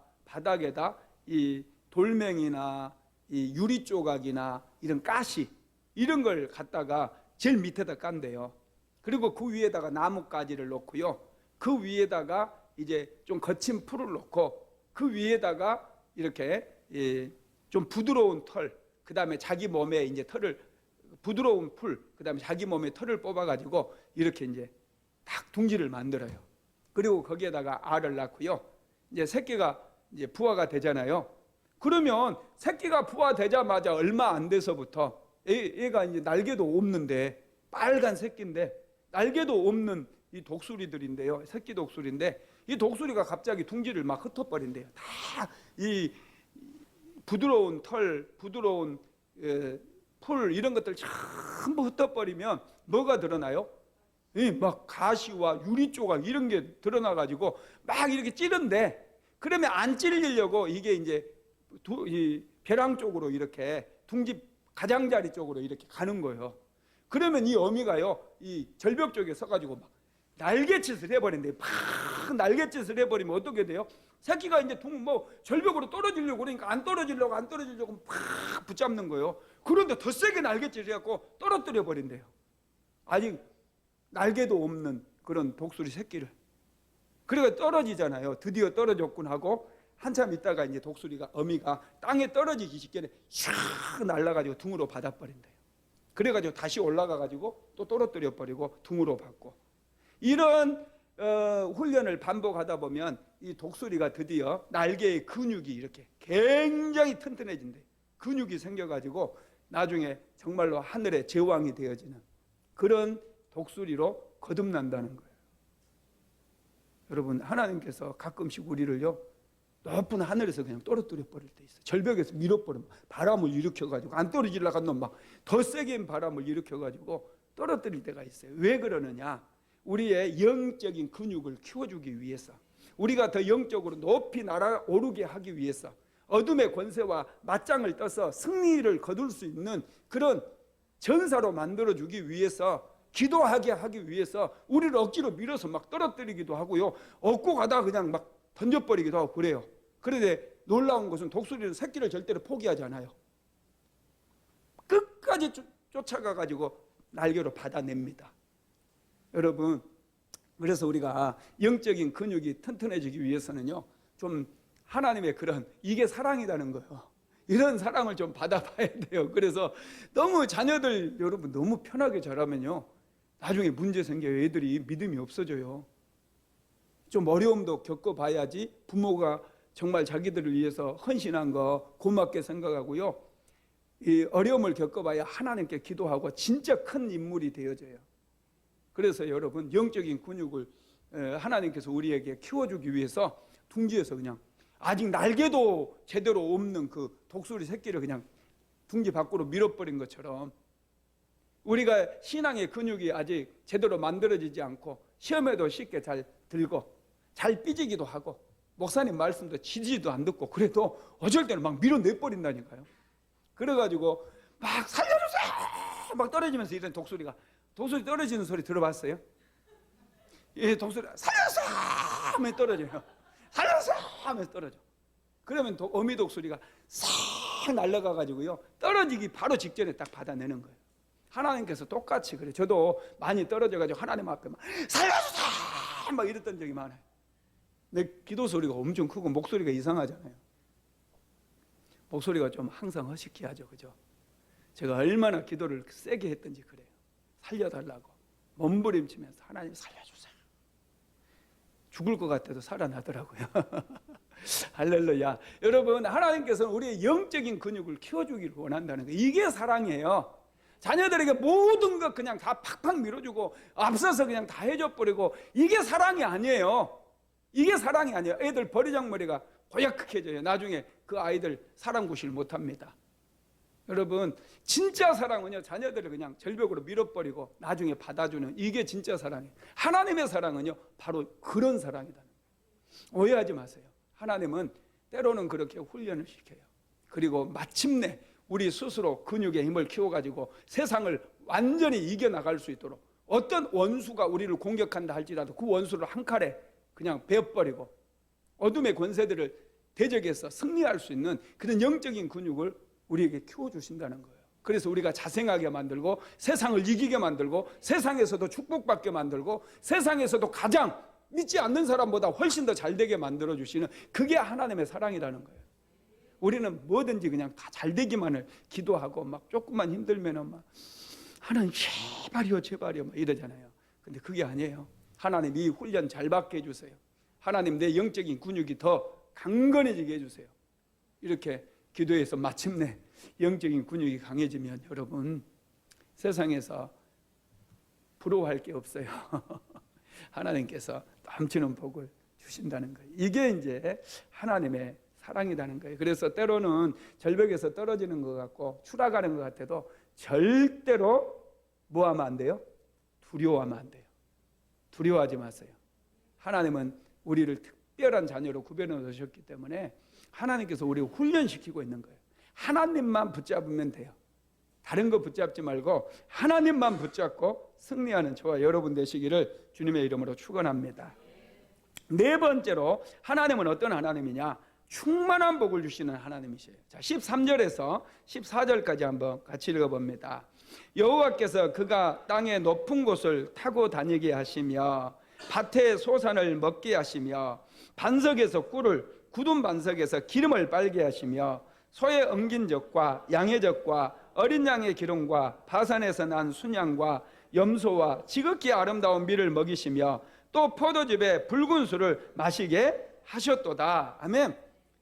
이 돌멩이나 이 유리 조각이나 이런 가시 이런 걸 갖다가 제일 밑에다 깐대요. 그리고 그 위에다가 나뭇가지를 놓고요, 그 위에다가 이제 좀 거친 풀을 놓고 그 위에다가 이렇게 좀 부드러운 털, 그 다음에 자기 몸에 이제 털을, 부드러운 풀, 그 다음에 자기 몸에 털을 뽑아가지고 이렇게 이제 딱 둥지를 만들어요. 그리고 거기에다가 알을 낳고요, 이제 새끼가 이제 부화가 되잖아요. 그러면 새끼가 부화되자마자 얼마 안 돼서부터 얘가 이제 날개도 없는데, 빨간 새끼인데 날개도 없는 이 독수리들인데요, 새끼 독수리인데, 이 독수리가 갑자기 둥지를 막 흩어버린대요. 다 이 부드러운 털, 부드러운 풀 이런 것들 전부 흩어버리면 뭐가 드러나요? 막 가시와 유리 조각 이런 게 드러나가지고 막 이렇게 찌른데, 그러면 안 찔리려고 이게 이제 이 벼랑 쪽으로 이렇게 둥지 가장자리 쪽으로 이렇게 가는 거예요. 그러면 이 어미가요, 이 절벽 쪽에 서가지고 막 날갯짓을 해버린대요. 막 날갯짓을 해버리면 어떻게 돼요? 새끼가 이제 절벽으로 떨어지려고 그러니까 안 떨어지려고 팍 붙잡는 거예요. 그런데 더 세게 날갯짓을 해갖고 떨어뜨려 버린대요. 아직 날개도 없는 그런 독수리 새끼를. 그래가 떨어지잖아요. 드디어 떨어졌군 하고 한참 있다가 이제 독수리가, 어미가 땅에 떨어지기 직전에 샥 날아가지고 둥으로 받아버린대요. 그래가지고 다시 올라가가지고 또 떨어뜨려 버리고 둥으로 받고, 이런 훈련을 반복하다 보면 이 독수리가 드디어 날개의 근육이 이렇게 굉장히 튼튼해진대. 근육이 생겨가지고 나중에 정말로 하늘의 제왕이 되어지는 그런 독수리로 거듭난다는 거예요. 여러분, 하나님께서 가끔씩 우리를요, 높은 하늘에서 그냥 떨어뜨려 버릴 때 있어요. 절벽에서 밀어버리면 바람을 일으켜가지고 안 떨어지려고 하면 막 더 세게 바람을 일으켜가지고 떨어뜨릴 때가 있어요. 왜 그러느냐? 우리의 영적인 근육을 키워주기 위해서, 우리가 더 영적으로 높이 날아오르게 하기 위해서, 어둠의 권세와 맞짱을 떠서 승리를 거둘 수 있는 그런 전사로 만들어주기 위해서, 기도하게 하기 위해서 우리를 억지로 밀어서 막 떨어뜨리기도 하고요, 업고 가다가 그냥 막 던져버리기도 하고 그래요. 그런데 놀라운 것은 독수리는 새끼를 절대로 포기하지 않아요. 끝까지 쫓아가가지고 날개로 받아냅니다. 여러분, 그래서 우리가 영적인 근육이 튼튼해지기 위해서는요, 좀 하나님의 그런, 이게 사랑이라는 거예요. 이런 사랑을 좀 받아봐야 돼요. 그래서 너무 자녀들 여러분 너무 편하게 자라면요, 나중에 문제 생겨요. 애들이 믿음이 없어져요. 좀 어려움도 겪어봐야지 부모가 정말 자기들을 위해서 헌신한 거 고맙게 생각하고요, 이 어려움을 겪어봐야 하나님께 기도하고 진짜 큰 인물이 되어져요. 그래서 여러분, 영적인 근육을 하나님께서 우리에게 키워주기 위해서 둥지에서 그냥 아직 날개도 제대로 없는 그 독수리 새끼를 그냥 둥지 밖으로 밀어버린 것처럼, 우리가 신앙의 근육이 아직 제대로 만들어지지 않고 시험에도 쉽게 잘 들고 잘 삐지기도 하고 목사님 말씀도 지지도 안 듣고 그래도 어쩔 때는 막 밀어내버린다니까요. 그래가지고 막 살려주세요 막 떨어지면서 이런 독수리 떨어지는 소리 들어봤어요? 예, 독수리 살려주세요 하면 떨어져요. 살려주세요 하면서 떨어져. 그러면 어미 독수리가 싹 날아가가지고요, 떨어지기 바로 직전에 딱 받아내는 거예요. 하나님께서 똑같이 그래. 저도 많이 떨어져가지고 하나님 앞에 막 살려주세요 막 이랬던 적이 많아요. 내 기도 소리가 엄청 크고 목소리가 이상하잖아요. 목소리가 좀 항상 허스키하죠, 그죠? 제가 얼마나 기도를 세게 했던지 그래요. 살려달라고 몸부림치면서 하나님 살려주세요. 죽을 것 같아도 살아나더라고요. 할렐루야. 여러분, 하나님께서는 우리의 영적인 근육을 키워주기를 원한다는 거예요. 이게 사랑이에요. 자녀들에게 모든 것 그냥 다 팍팍 밀어주고 앞서서 그냥 다 해줘버리고, 이게 사랑이 아니에요. 이게 사랑이 아니에요. 애들 버리장머리가 고약해져요. 나중에 그 아이들 사랑 구실 못합니다. 여러분, 진짜 사랑은요, 자녀들을 그냥 절벽으로 밀어버리고 나중에 받아주는, 이게 진짜 사랑이에요. 하나님의 사랑은요, 바로 그런 사랑이다. 오해하지 마세요. 하나님은 때로는 그렇게 훈련을 시켜요. 그리고 마침내 우리 스스로 근육의 힘을 키워가지고 세상을 완전히 이겨나갈 수 있도록 어떤 원수가 우리를 공격한다 할지라도 그 원수를 한 칼에 그냥 베어버리고 어둠의 권세들을 대적해서 승리할 수 있는 그런 영적인 근육을 우리에게 키워주신다는 거예요. 그래서 우리가 자생하게 만들고 세상을 이기게 만들고 세상에서도 축복받게 만들고 세상에서도 가장 믿지 않는 사람보다 훨씬 더 잘되게 만들어주시는 그게 하나님의 사랑이라는 거예요. 우리는 뭐든지 그냥 다 잘되기만을 기도하고 막 조금만 힘들면 막 하나님 제발이요 제발이요 막 이러잖아요. 근데 그게 아니에요. 하나님 이 훈련 잘 받게 해주세요. 하나님 내 영적인 근육이 더 강건해지게 해주세요. 이렇게 기도해서 마침내 영적인 근육이 강해지면 여러분 세상에서 부러워할 게 없어요. 하나님께서 넘치는 복을 주신다는 거예요. 이게 이제 하나님의 사랑이라는 거예요. 그래서 때로는 절벽에서 떨어지는 것 같고 추락하는 것 같아도 절대로 뭐하면 안 돼요? 두려워하면 안 돼요. 두려워하지 마세요. 하나님은 우리를 특별한 자녀로 구별해 놓으셨기 때문에 하나님께서 우리를 훈련시키고 있는 거예요. 하나님만 붙잡으면 돼요. 다른 거 붙잡지 말고 하나님만 붙잡고 승리하는 저와 여러분 되시기를 주님의 이름으로 축원합니다. 네 번째로 하나님은 어떤 하나님이냐? 충만한 복을 주시는 하나님이세요. 자, 13절에서 14절까지 한번 같이 읽어봅니다. 여호와께서 그가 땅의 높은 곳을 타고 다니게 하시며 밭의 소산을 먹게 하시며 반석에서 꿀을 굳은 반석에서 기름을 빨게 하시며 소의 엉긴 젖과 양의 젖과 어린 양의 기름과 바산에서 난 순양과 염소와 지극히 아름다운 밀을 먹이시며 또 포도즙에 붉은 술을 마시게 하셨도다. 아멘.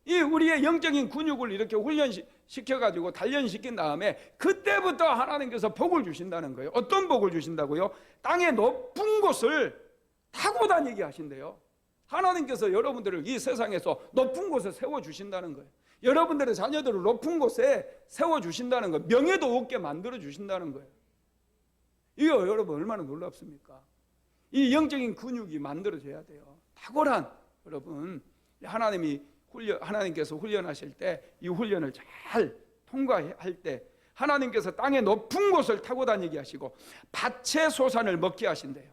이 우리의 영적인 근육을 이렇게 훈련시켜가지고 단련시킨 다음에 그때부터 하나님께서 복을 주신다는 거예요. 어떤 복을 주신다고요? 땅의 높은 곳을 타고 다니게 하신대요. 하나님께서 여러분들을 이 세상에서 높은 곳에 세워주신다는 거예요. 여러분들의 자녀들을 높은 곳에 세워주신다는 거예요. 명예도 얻게 만들어주신다는 거예요. 이거 여러분 얼마나 놀랍습니까? 이 영적인 근육이 만들어져야 돼요. 탁월한 여러분 하나님께서 훈련하실 때 이 훈련을 잘 통과할 때 하나님께서 땅의 높은 곳을 타고 다니게 하시고 밭의 소산을 먹게 하신대요.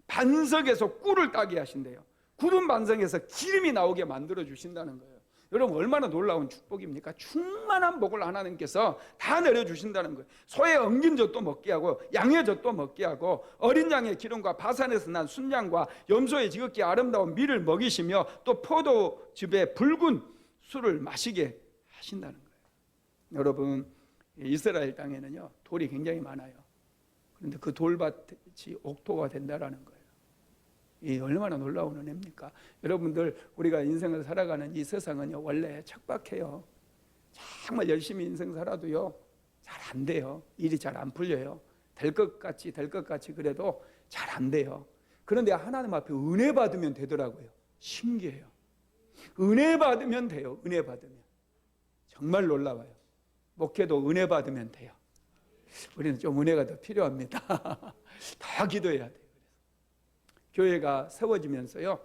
반석에서 꿀을 따게 하신대요. 굳은 반석에서 기름이 나오게 만들어 주신다는 거예요. 여러분 얼마나 놀라운 축복입니까? 충만한 복을 하나님께서 다 내려주신다는 거예요. 소의 엉긴 젖도 먹게 하고 양의 젖도 먹게 하고 어린 양의 기름과 바산에서 난 순양과 염소의 지극히 아름다운 밀을 먹이시며 또 포도즙에 붉은 술을 마시게 하신다는 거예요. 여러분 이스라엘 땅에는요 돌이 굉장히 많아요. 그런데 그 돌밭이 옥토가 된다라는 거예요. 이 얼마나 놀라운 은혜입니까? 여러분들 우리가 인생을 살아가는 이 세상은요 원래 척박해요. 정말 열심히 인생 살아도요 잘 안 돼요. 일이 잘 안 풀려요. 될 것 같이 그래도 잘 안 돼요. 그런데 하나님 앞에 은혜 받으면 되더라고요. 신기해요. 은혜 받으면 돼요. 은혜 받으면 정말 놀라워요. 목회도 은혜 받으면 돼요. 우리는 좀 은혜가 더 필요합니다. 더 기도해야 돼요. 교회가 세워지면서요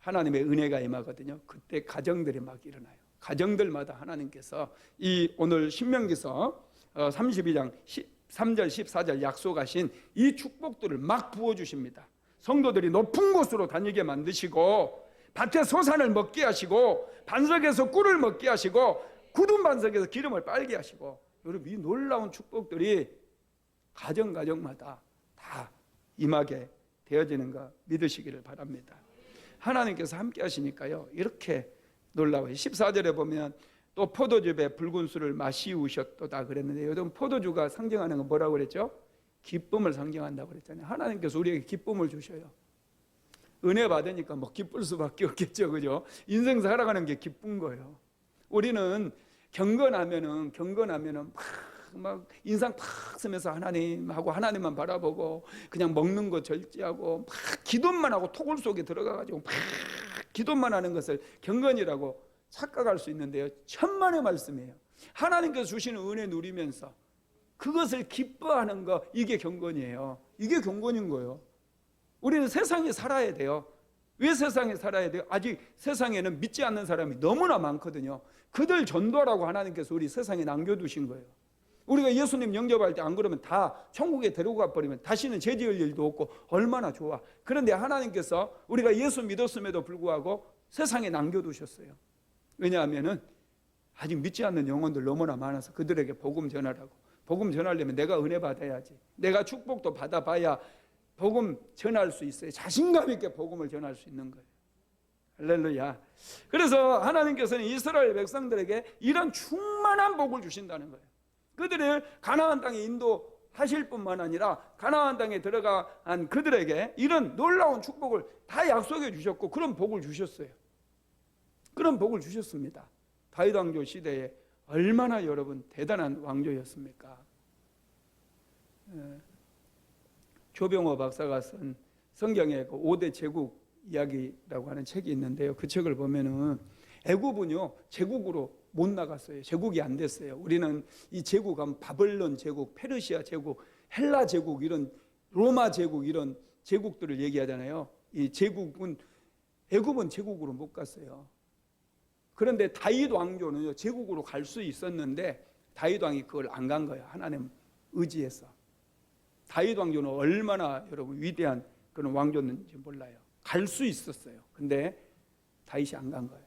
하나님의 은혜가 임하거든요. 그때 가정들이 막 일어나요. 가정들마다 하나님께서 이 오늘 신명기서 32장 13절 14절 약속하신 이 축복들을 막 부어주십니다. 성도들이 높은 곳으로 다니게 만드시고 밭에 소산을 먹게 하시고 반석에서 꿀을 먹게 하시고 굳은 반석에서 기름을 빨게 하시고 여러분 이 놀라운 축복들이 가정마다 다 임하게 되어지는 거 믿으시기를 바랍니다. 하나님께서 함께 하시니까요 이렇게 놀라워요. 14절에 보면 또 포도즙에 붉은 술을 마시우셨도다 그랬는데 여러분 포도주가 상징하는 건 뭐라고 그랬죠? 기쁨을 상징한다고 그랬잖아요. 하나님께서 우리에게 기쁨을 주셔요. 은혜 받으니까 뭐 기쁠 수밖에 없겠죠. 그죠? 인생 살아가는 게 기쁜 거예요. 우리는 경건하면은 막 인상 팍 쓰면서 하나님하고 하나님만 바라보고 그냥 먹는 거 절제하고 막 기도만 하고 토굴 속에 들어가가지고 막 기도만 하는 것을 경건이라고 착각할 수 있는데요 천만의 말씀이에요. 하나님께서 주시는 은혜 누리면서 그것을 기뻐하는 거 이게 경건이에요. 이게 경건인 거예요. 우리는 세상에 살아야 돼요. 왜 세상에 살아야 돼요? 아직 세상에는 믿지 않는 사람이 너무나 많거든요. 그들 전도하라고 하나님께서 우리 세상에 남겨두신 거예요. 우리가 예수님 영접할 때 안 그러면 다 천국에 데려가 버리면 다시는 죄 지을 일도 없고 얼마나 좋아. 그런데 하나님께서 우리가 예수 믿었음에도 불구하고 세상에 남겨두셨어요. 왜냐하면은 아직 믿지 않는 영혼들 너무나 많아서 그들에게 복음 전하라고. 복음 전하려면 내가 은혜 받아야지. 내가 축복도 받아봐야 복음 전할 수 있어요. 자신감 있게 복음을 전할 수 있는 거예요. 할렐루야. 그래서 하나님께서는 이스라엘 백성들에게 이런 충만한 복을 주신다는 거예요. 그들을 가나안 땅에 인도하실 뿐만 아니라 가나안 땅에 들어간 그들에게 이런 놀라운 축복을 다 약속해 주셨고 그런 복을 주셨어요. 그런 복을 주셨습니다. 다윗 왕조 시대에 얼마나 여러분 대단한 왕조였습니까? 조병호 박사가 쓴 성경의 그 5대 제국 이야기라고 하는 책이 있는데요. 그 책을 보면은 애굽은요 제국으로 못 나갔어요. 제국이 안 됐어요. 우리는 이 제국 하면 바벨론 제국, 페르시아 제국, 헬라 제국, 이런 로마 제국, 이런 제국들을 얘기하잖아요. 이 제국은 애굽은 제국으로 못 갔어요. 그런데 다윗 왕조는요 제국으로 갈 수 있었는데 다윗 왕이 그걸 안 간 거예요. 하나님 의지해서. 다윗 왕조는 얼마나 여러분 위대한 그런 왕조였는지 몰라요. 갈 수 있었어요. 근데 다윗이 안 간 거예요.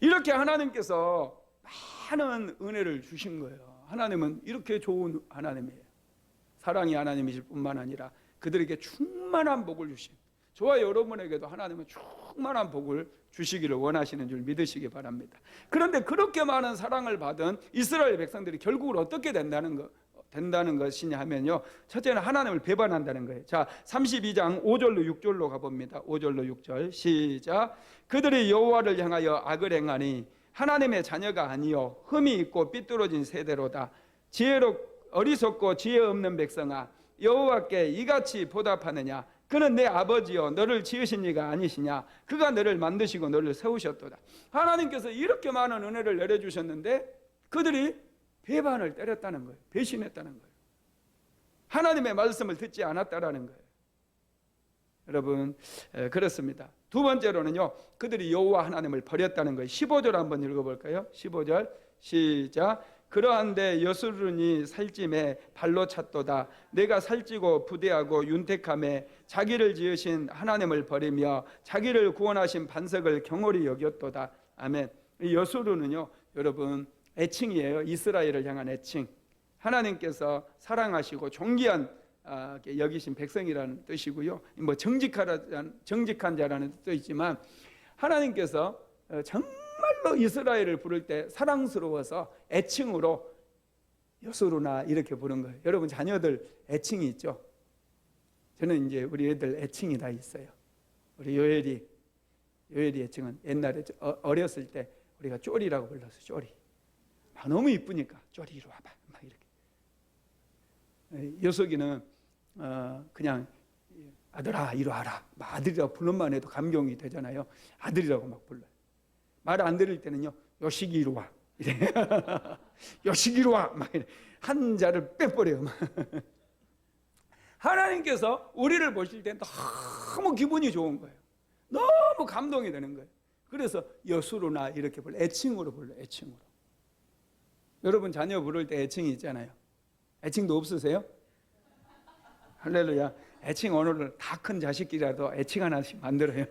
이렇게 하나님께서 많은 은혜를 주신 거예요. 하나님은 이렇게 좋은 하나님이에요. 사랑이 하나님이실 뿐만 아니라 그들에게 충만한 복을 주신, 저와 여러분에게도 하나님은 충만한 복을 주시기를 원하시는 줄 믿으시기 바랍니다. 그런데 그렇게 많은 사랑을 받은 이스라엘 백성들이 결국은 어떻게 된다는 것이냐 하면요, 첫째는 하나님을 배반한다는 거예요. 자, 32장 5절로 6절로 가봅니다. 5절로 6절 시작. 그들이 여호와를 향하여 악을 행하니 하나님의 자녀가 아니요 흠이 있고 삐뚤어진 세대로다. 어리석고 지혜 없는 백성아, 여호와께 이같이 보답하느냐? 그는 내 아버지요 너를 지으신 이가 아니시냐? 그가 너를 만드시고 너를 세우셨도다. 하나님께서 이렇게 많은 은혜를 내려주셨는데 그들이 배반을 때렸다는 거예요. 배신했다는 거예요. 하나님의 말씀을 듣지 않았다라는 거예요. 여러분, 그렇습니다. 두 번째로는요, 그들이 여호와 하나님을 버렸다는 거예요. 15절 한번 읽어볼까요? 15절 시작. 그러한데 여수르니 살찜에 발로 찼도다. 내가 살찌고 부대하고 윤택함에 자기를 지으신 하나님을 버리며 자기를 구원하신 반석을 경홀히 여겼도다. 아멘. 이 여수르는요 여러분 애칭이에요. 이스라엘을 향한 애칭. 하나님께서 사랑하시고 존귀한 여기신 백성이라는 뜻이고요. 뭐 정직한 자라는 뜻도 있지만 하나님께서 정말로 이스라엘을 부를 때 사랑스러워서 애칭으로 여수루나 이렇게 부른 거예요. 여러분 자녀들 애칭이 있죠. 저는 이제 우리 애들 애칭이 다 있어요. 우리 요엘이 애칭은 옛날에 어렸을 때 우리가 쪼리라고 불렀어요. 쪼리. 너무 이쁘니까 쪼리 이리 와봐 막 이렇게. 여석이는 그냥 아들아 이리 와라. 아들이라고 부르만 해도 감동이 되잖아요. 아들이라고 막 불러요. 말 안 들을 때는요 요식이 이리 와 이래. 요식이 이리 와 막 이래. 한 자를 빼버려요. 하나님께서 우리를 보실 때 너무 기분이 좋은 거예요. 너무 감동이 되는 거예요. 그래서 여수로나 이렇게 불러. 애칭으로 불러요. 애칭으로. 여러분 자녀 부를 때 애칭이 있잖아요. 애칭도 없으세요? 할렐루야. 애칭 오늘은 다 큰 자식끼리라도 애칭 하나씩 만들어요.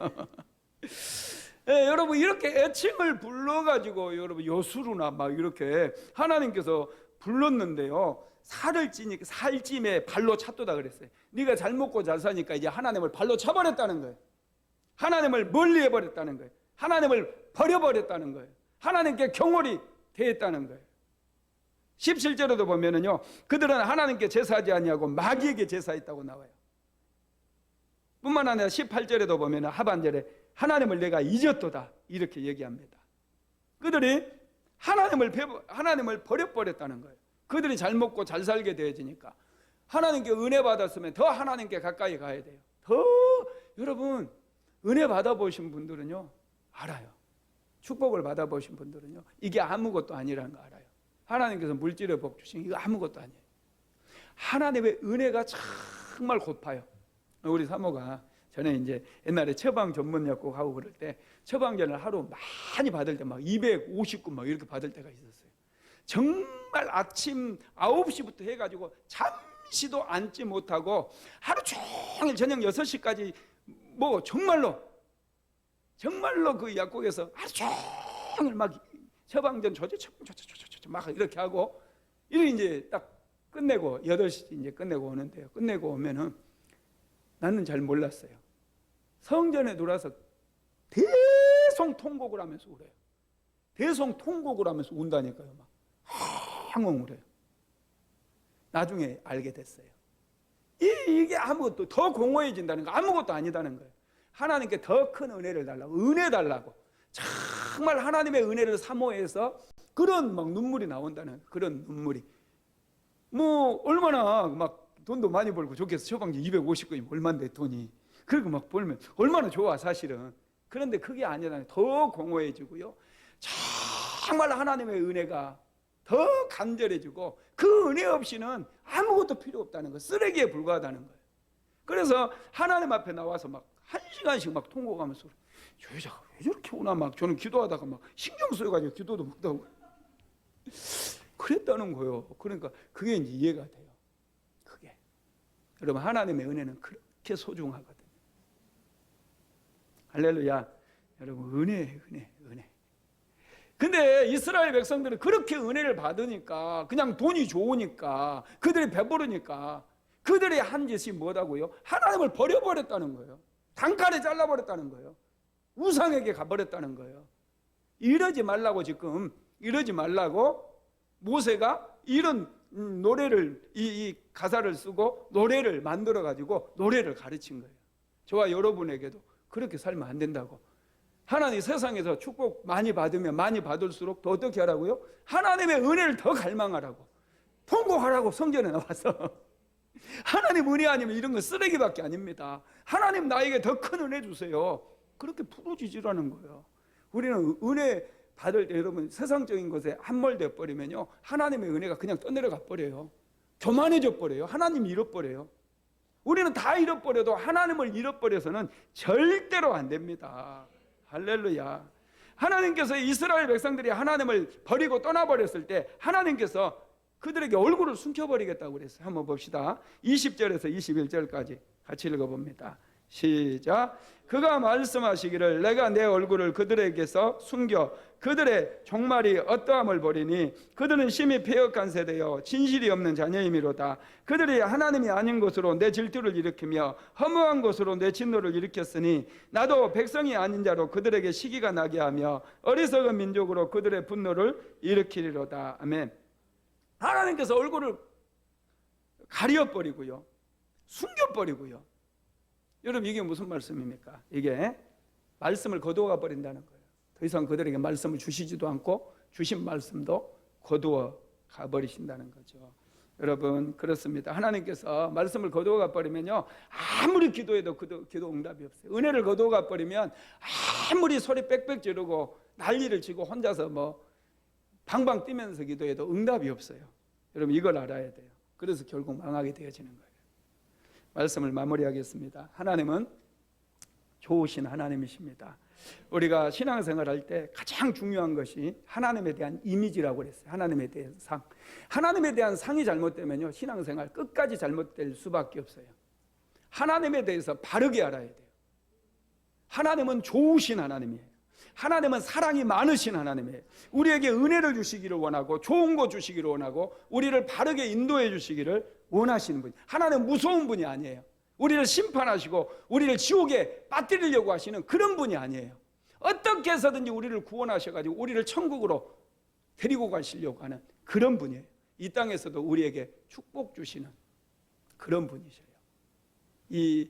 네, 여러분 이렇게 애칭을 불러가지고 여러분 여수루나 막 이렇게 하나님께서 불렀는데요. 살을 찌니까 살찜에 발로 찼도다 그랬어요. 네가 잘 먹고 잘 사니까 이제 하나님을 발로 차버렸다는 거예요. 하나님을 멀리해버렸다는 거예요. 하나님을 버려버렸다는 거예요. 하나님께 경홀히 대했다는 거예요. 17절에도 보면은요, 그들은 하나님께 제사하지 아니하고 마귀에게 제사했다고 나와요. 뿐만 아니라 18절에도 보면은 하반절에 하나님을 내가 잊었도다 이렇게 얘기합니다. 그들이 하나님을 버려버렸다는 거예요. 그들이 잘 먹고 잘 살게 되어지니까 하나님께 은혜 받았으면 더 하나님께 가까이 가야 돼요. 더 여러분 은혜 받아보신 분들은요 알아요. 축복을 받아보신 분들은요 이게 아무것도 아니라는 거 알아요. 하나님께서 물질의 복 주신 이거 아무것도 아니에요. 하나님의 은혜가 정말 고파요. 우리 사모가 전에 이제 옛날에 처방 전문 약국 하고 그럴 때 처방전을 하루 많이 받을 때 막 250군 막 이렇게 받을 때가 있었어요. 정말 아침 9시부터 해가지고 잠시도 앉지 못하고 하루 종일 저녁 6시까지 뭐 정말로 그 약국에서 하루 종일 막 처방전 조제 막 이렇게 하고 이렇게 이제 딱 끝내고 8시 이제 끝내고 오는데요. 끝내고 오면은 나는 잘 몰랐어요. 성전에 들어와서 대성통곡을 하면서 울어요. 대성통곡을 하면서 운다니까요. 막 항응 울어요. 나중에 알게 됐어요. 이게 아무것도 더 공허해진다는 거, 아무것도 아니다는 거예요. 하나님께 더 큰 은혜를 달라고, 은혜 달라고. 정말 하나님의 은혜를 사모해서 그런 막 눈물이 나온다는 그런 눈물이. 뭐 얼마나 막 돈도 많이 벌고 좋겠어. 처방전 250건이면 얼마인데 돈이. 그리고 막 벌면 얼마나 좋아 사실은. 그런데 그게 아니라 더 공허해지고요. 정말 하나님의 은혜가 더 간절해지고 그 은혜 없이는 아무것도 필요 없다는 거, 쓰레기에 불과하다는 거예요. 그래서 하나님 앞에 나와서 막 1시간씩 막 통곡하면서 저 여자가 왜 저렇게 오나 막 저는 기도하다가 막 신경 쓰여가지고 기도도 못하고 그랬다는 거예요. 그러니까 그게 이제 이해가 돼요. 그게 여러분 하나님의 은혜는 그렇게 소중하거든요. 할렐루야. 여러분 은혜. 근데 이스라엘 백성들은 그렇게 은혜를 받으니까 그냥 돈이 좋으니까 그들이 배부르니까 그들의 한 짓이 뭐다고요? 하나님을 버려버렸다는 거예요. 단칼에 잘라버렸다는 거예요. 우상에게 가버렸다는 거예요. 이러지 말라고 지금 이러지 말라고 모세가 이런 노래를 이 가사를 쓰고 노래를 만들어 가지고 노래를 가르친 거예요. 저와 여러분에게도 그렇게 살면 안 된다고. 하나님 세상에서 축복 많이 받으면 많이 받을수록 더 어떻게 하라고요? 하나님의 은혜를 더 갈망하라고. 통곡하라고 성전에 나와서. 하나님 은혜 아니면 이런 건 쓰레기밖에 아닙니다. 하나님 나에게 더 큰 은혜 주세요. 그렇게 부르짖으라는 거예요. 우리는 은혜 받을 때 여러분 세상적인 것에 함몰되어 버리면요 하나님의 은혜가 그냥 떠내려가 버려요. 교만해져 버려요. 하나님 잃어버려요. 우리는 다 잃어버려도 하나님을 잃어버려서는 절대로 안 됩니다. 할렐루야. 하나님께서 이스라엘 백성들이 하나님을 버리고 떠나버렸을 때 하나님께서 그들에게 얼굴을 숨겨버리겠다고 그랬어요. 한번 봅시다. 20절에서 21절까지 같이 읽어봅니다. 시작. 그가 말씀하시기를 내가 내 얼굴을 그들에게서 숨겨 그들의 종말이 어떠함을 보리니 그들은 심히 패역한 세대여 진실이 없는 자녀이미로다. 그들이 하나님이 아닌 것으로 내 질투를 일으키며 허무한 것으로 내 진노를 일으켰으니 나도 백성이 아닌 자로 그들에게 시기가 나게 하며 어리석은 민족으로 그들의 분노를 일으키리로다. 아멘. 하나님께서 얼굴을 가려버리고요 숨겨버리고요. 여러분 이게 무슨 말씀입니까? 이게 말씀을 거두어 버린다는 거예요. 더 이상 그들에게 말씀을 주시지도 않고 주신 말씀도 거두어 가버리신다는 거죠. 여러분 그렇습니다. 하나님께서 말씀을 거두어 가버리면요 아무리 기도해도 기도 응답이 없어요. 은혜를 거두어 가버리면 아무리 소리 빽빽 지르고 난리를 치고 혼자서 뭐 방방 뛰면서 기도해도 응답이 없어요. 여러분 이걸 알아야 돼요. 그래서 결국 망하게 되어지는 거예요. 말씀을 마무리하겠습니다. 하나님은 좋으신 하나님이십니다. 우리가 신앙생활 할 때 가장 중요한 것이 하나님에 대한 이미지라고 그랬어요. 하나님에 대한 상. 하나님에 대한 상이 잘못되면요 신앙생활 끝까지 잘못될 수밖에 없어요. 하나님에 대해서 바르게 알아야 돼요. 하나님은 좋으신 하나님이에요. 하나님은 사랑이 많으신 하나님이에요. 우리에게 은혜를 주시기를 원하고 좋은 거 주시기를 원하고 우리를 바르게 인도해 주시기를 원하시는 분이. 하나님은 무서운 분이 아니에요. 우리를 심판하시고 우리를 지옥에 빠뜨리려고 하시는 그런 분이 아니에요. 어떻게 해서든지 우리를 구원하셔가지고 우리를 천국으로 데리고 가시려고 하는 그런 분이에요. 이 땅에서도 우리에게 축복 주시는 그런 분이셔요. 이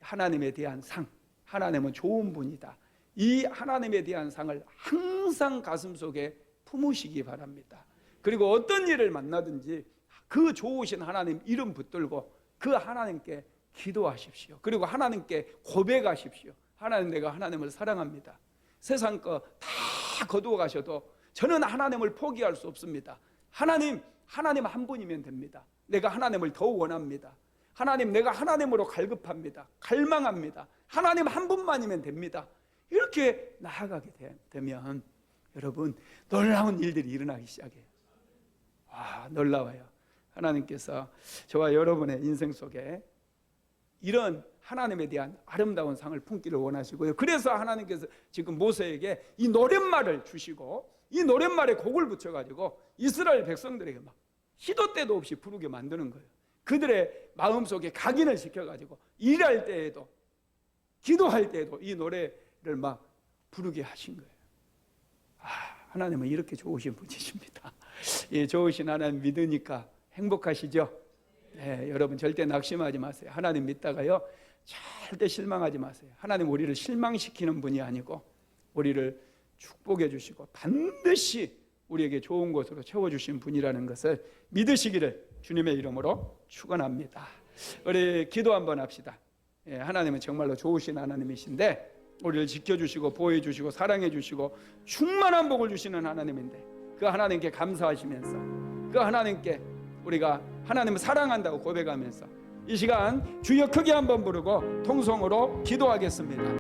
하나님에 대한 상, 하나님은 좋은 분이다. 이 하나님에 대한 상을 항상 가슴속에 품으시기 바랍니다. 그리고 어떤 일을 만나든지 그 좋으신 하나님 이름 붙들고 그 하나님께 기도하십시오. 그리고 하나님께 고백하십시오. 하나님 내가 하나님을 사랑합니다. 세상 거 다 거두어 가셔도 저는 하나님을 포기할 수 없습니다. 하나님 한 분이면 됩니다. 내가 하나님을 더 원합니다. 하나님 내가 하나님으로 갈급합니다. 갈망합니다. 하나님 한 분만이면 됩니다. 이렇게 나아가게 되면 여러분 놀라운 일들이 일어나기 시작해요. 놀라워요. 하나님께서 저와 여러분의 인생 속에 이런 하나님에 대한 아름다운 상을 품기를 원하시고요. 그래서 하나님께서 지금 모세에게 이 노랫말을 주시고 이 노랫말에 곡을 붙여가지고 이스라엘 백성들에게 막 시도 때도 없이 부르게 만드는 거예요. 그들의 마음속에 각인을 시켜가지고 일할 때에도 기도할 때에도 이 노래를 막 부르게 하신 거예요. 하나님은 이렇게 좋으신 분이십니다. 예, 좋으신 하나님 믿으니까 행복하시죠? 네, 여러분 절대 낙심하지 마세요. 하나님 믿다가요 절대 실망하지 마세요. 하나님 우리를 실망시키는 분이 아니고 우리를 축복해 주시고 반드시 우리에게 좋은 것으로 채워주신 분이라는 것을 믿으시기를 주님의 이름으로 축원합니다. 우리 기도 한번 합시다. 예, 하나님은 정말로 좋으신 하나님이신데 우리를 지켜주시고 보호해주시고 사랑해주시고 충만한 복을 주시는 하나님인데 그 하나님께 감사하시면서 그 하나님께 우리가 하나님을 사랑한다고 고백하면서 이 시간 주여 크게 한번 부르고 통성으로 기도하겠습니다.